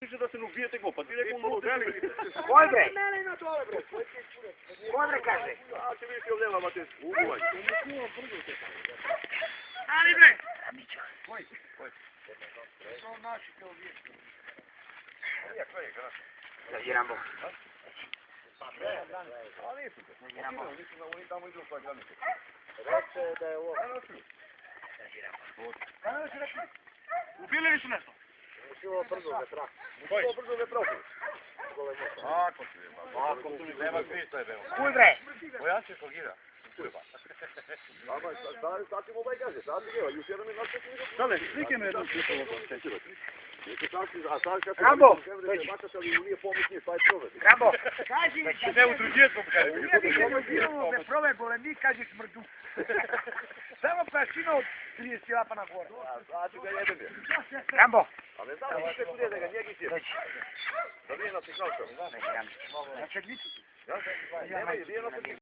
Više da se ne ubijete go, pa ti nekom luteli. Koj bre? Koj bre kaže? A ti vidite ovdje vama te uguvaj. Ali bre! Koj? To naši te uvijesti. Da Rambo. Ali nisu te. Mislim da oni tamo idu sa granice. Reče da je ovo. Ubili li su nešto? Musimo brzo ga trafi. Musimo brzo ga trafi. Ako ti je, ako tu nema krista je bilo. Kuj bre! Koja će kogira? Kurva. Sad ti mu ovaj kaže, sad ti gledaj, još jedan je našto ti vidio. Dale, slike me jednom slikovo Rambo! Rambo! Rambo! Kaži! Ne u drugjetom kaže. Uvijek bez prove golemi, kaži smrdu. Samo prašina od 30 kila pa na gore. A ti ga jedan je. Rambo! A ne znam, sve kudje da ga njegi će. Da nije na signalčom. Znači, gdje ti? Ja? Nije na signalčom.